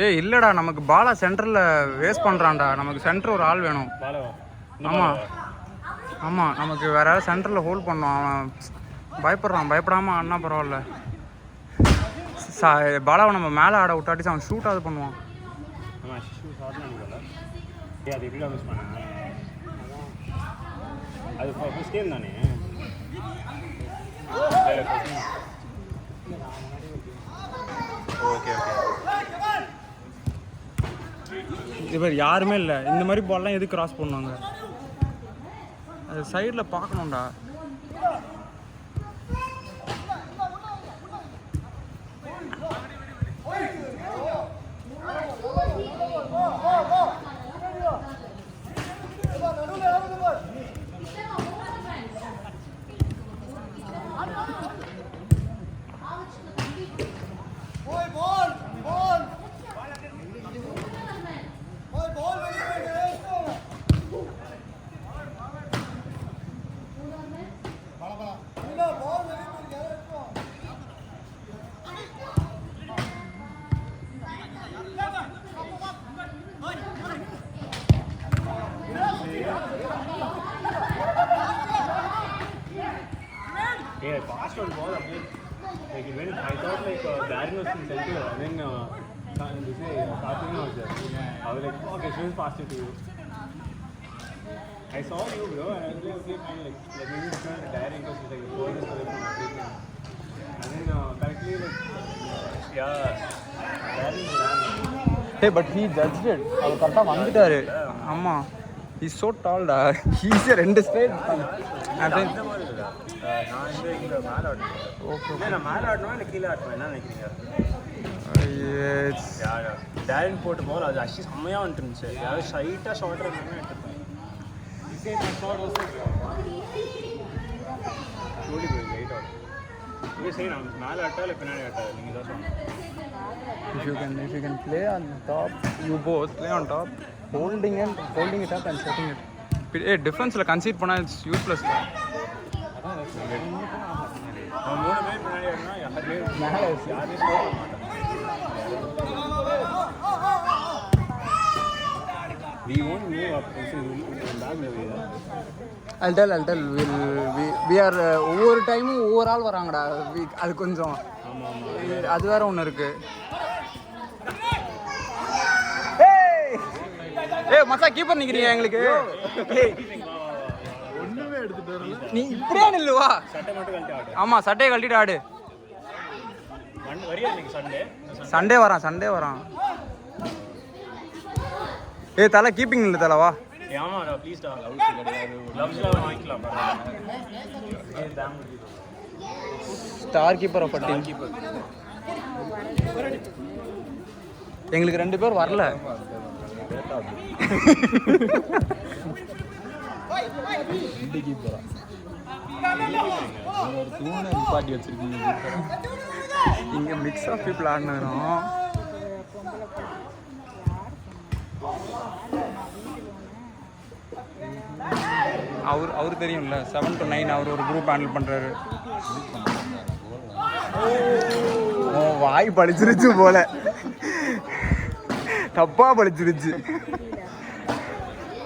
ஏய் இல்லைடா, நமக்கு பாலா சென்டரில் வேஸ்ட் பண்ணுறான்டா. நமக்கு சென்டர் ஒரு ஆள் வேணும். ஆமாம் ஆமாம், நமக்கு வேற யாராவது சென்டரில் ஹோல்ட் பண்ணோம். அவன் பயப்படாமல் ஆடினா பரவாயில்ல. பாலாவை நம்ம மேலே ஆட விட்டாட்டி அவன் ஷூட்டாவது பண்ணுவான். அது ஃபர்ஸ்ட் கேம் தானே. Okay okay. இவர் யாருமே இல்லை. இந்த மாதிரி பால்லாம் எதுக்கு கிராஸ் பண்ணுவாங்க? அது சைடில் பார்க்கணும்டா. Yeah, passed on ball again. Like it went, I thought like Darren was in center, and then this Karthik was there. I was like, okay, she was passed it to you. I saw you, bro, and I was like, okay, fine, like maybe it's not Darren because he's like 4 years away from everything. And then correctly like, yeah, Darren ran. Hey, but he judged it. அவர் கரெக்டாக வந்துட்டாரு. ஆமாம், he's so tall டா. He's a 2 straight. நான் இங்கே மேலே ஆடணும். Okay, நான் மேலே ஆடணும் இல்லை கீழே ஆடணும், என்ன நினைக்கிறீங்க? டேரன் போட்டு போல் அது ஆக்சுவலி செம்மையாக வந்துட்டு இருந்துச்சு. யாராவது ஷைட்டாக ஷார்ட்டாக இருந்தாலும் எடுத்துப்பேன். ஓடி போய் லைட் ஆகும். இது சரி, நான் மேலே ஆட்டா இல்லை பின்னாடி ஆட்டா, நீங்கள் தான் சொன்னீங்க. If you can play on top, you both play on top, holding it up and setting it. Hey, defense-ல concede பண்ணா it's useless. நான் 3 பேர் பின்னாடி ஆடினா யாருமே ஸ்கோர் பண்ண மாட்டாங்க. We won't move up. I'll tell. We are ஒவ்வொரு டைமும் ஒவ்வொரு ஆள் வராங்கடா. அது கொஞ்சம் அது வேற ஒன்று இருக்கு. ஏய் மச்சா, கீப்பர் நிக்கிறீங்க எங்களுக்கு. ஒண்ணுமே எடுத்துட்டு வரல. நீ இப்படியே நில்லுவா. சட்டை மட்டும் கழட்டி ஆடு. ஆமா, சட்டையை கழட்டிட்டு ஆடு. வரியா இன்னைக்கு சண்டே வரான். ஏய் தல, கீப்பிங் இல்ல தல, வா. ஆமாடா, ப்ளீஸ் டா. லவ்ஸ்ல வாங்கிக்கலாம் பரவாயில்லை. Star keeper of team. எங்களுக்கு 2 பேர் வரல. இங்க மிக்ஸ் ஆஃப் பீப்புள் ஆடினோம். அவரு தெரியும்ல, 7 to 9 அவர் ஒரு குரூப் ஹேண்டில் பண்றாரு. வாய் பழிச்சிருச்சு போல, தப்பா பழிச்சிருச்சு.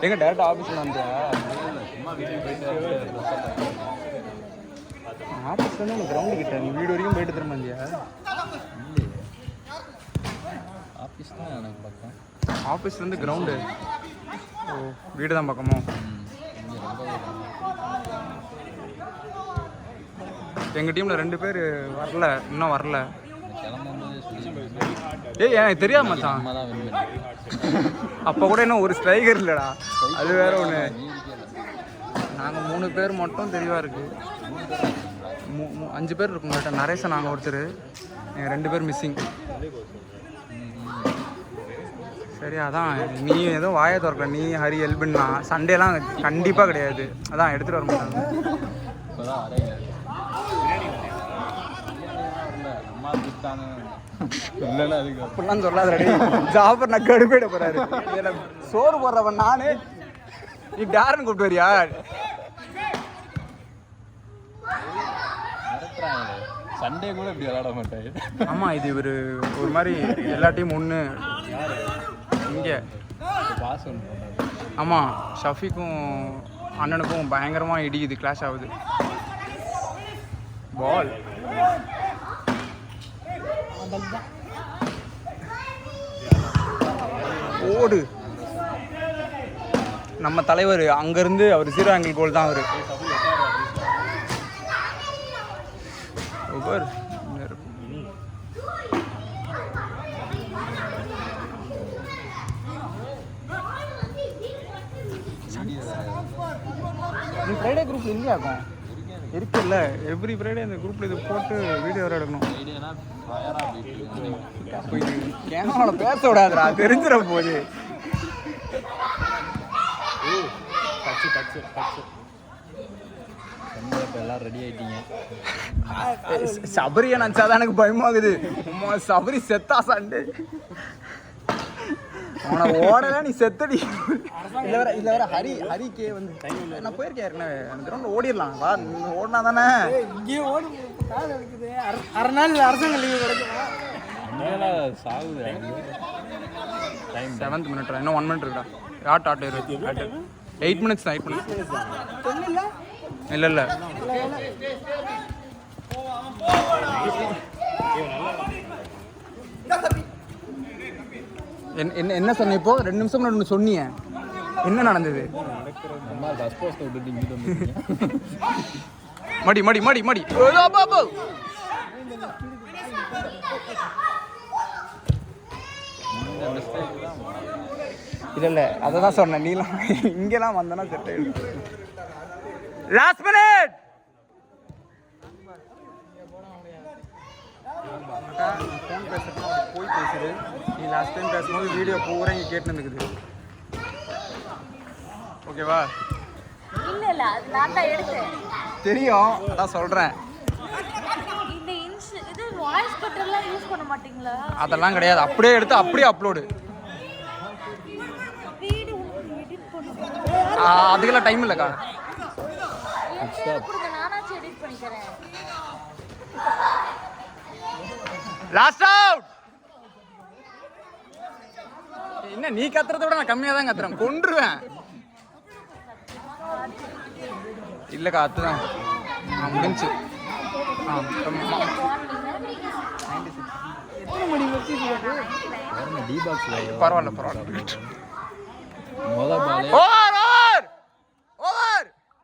எங்க டேரக்டா ஆஃபீஸ்ல வந்தியா? ஆஃபீஸ்ல இருந்து கிரவுண்டு கிட்ட நீ வீடு வரைக்கும் போயிட்டு திரும்ப வந்தியா? ஆஃபீஸ்ல இருந்து கிரவுண்டு. ஓ, வீடு தான் பக்கமோ? எங்கள் டீமில் 2 பேர் இன்னும் வரல. ஏய், எனக்கு தெரியாது மச்சான். அப்போ கூட இன்னும் ஒரு ஸ்ட்ரைக்கர் இல்லைடா, அது வேற ஒன்று. நாங்கள் 3 பேர் மட்டும் தெளிவாக இருக்கு. 5 பேர் இருக்கும் கரெக்டாக. நரேஷன் நாங்கள் ஒருத்தர், எங்கள் 2 பேர் மிஸ்ஸிங். சரி, அதான் நீ ஏதோ வாயை திறக்கல. நீ ஹரி ஹெல்ப்னா சண்டேலாம் கண்டிப்பாக கிடையாது. அதான் எடுத்துகிட்டு வர மாட்டாங்க. அப்படிலாம் சொல்லாத ரெடி. ஜாபர் நக்கு அடுப்பிட போறாரு. சோறு போடுறவன் நானு, நீ டேரன் கூப்பிட்டு வரியா? சண்டே கூட இப்படி விளாட மாட்டாரு. ஆமாம் இது ஒரு மாதிரி எல்லா டீம் ஒன்று இங்கே. பாஸ் ஒன்று போட்டாரு. ஆமாம் ஷஃபிக்கும் அண்ணனுக்கும் பயங்கரமாக இடிக்குது, கிளாஷ் ஆகுது. பால் ஓடு. நம்ம தலைவர் அங்கேருந்து அவர் 0 ஆங்கிள் கோல் தான் அவர். ஓவர் நீ ஃப்ரைடே குரூப் இல்லையாக்கும் இருக்குல்ல, எவ்ரி ஃப்ரைடே இந்த குரூப்பில் இது போட்டு வீடியோ வர எடுக்கணும். கேமராவில் பேச விடாதுடா, தெரிஞ்சிட போகுது. எல்லாம் ரெடி ஆயிட்டீங்க. சபரியை நினச்சாதான் எனக்கு பயமாகுது. சபரி செத்தா சண்டே அவனை ஓடல, நீ செத்தடி. இல்லை வேற ஹரிக்கே வந்து நான் போயிருக்கேன் ஏற்கனவே. அந்த கிரௌண்டில் ஓடிடலாம் வா, ஓடினா தானே. இங்கேயே ஓடி இருக்குது. அரை நாள் அரசாங்க லீவு கிடைக்கும். சாகுது. 7th minute இன்னும் 1 minute இருக்குடா. ஆட் 8 minutes தான். 8 minutes இல்லை என்ன சொன்ன இப்போ? 2 நிமிஷம் முன்னாடி ஒன்று சொன்னியே, என்ன நடந்தது? மடி மடி மடி மடி இல்லை அதை தான் சொன்னேன். நீலாம் இங்கெல்லாம் வந்தனா செட் ஆகிடும். லாஸ்ட் மினிட் ஃபோன் பேசுறதுனா போய் பேசுது. நீ லாஸ்ட் டைம் பேசும்போது வீடியோ பூரா இங்கே கேட்டு இருந்துக்குது. ஓகேவா? இல்ல அது நான் தான் எடுத்தேன். தெரியும், அதான் சொல்கிறேன். இந்த இது வாய்ஸ் கட்டர்லாம் யூஸ் பண்ண மாட்டீங்களா? அதெல்லாம் கிடையாது, அப்படியே எடுத்து அப்படியே அப்லோடு. வீடியோ எடிட் பண்ணுங்க. அதுக்கெல்லாம் டைம் இல்லைக்கா. நானாச்சும் எடிட் பண்ணிக்கிறேன். Last out. என்ன நீ கத்துறத விட நான் கம்மியாக தான் கத்துறேன், கொன்றுவேன். இல்லைக்கா அதுதான் முடிஞ்சு. பரவாயில்ல. பரவாயில்ல.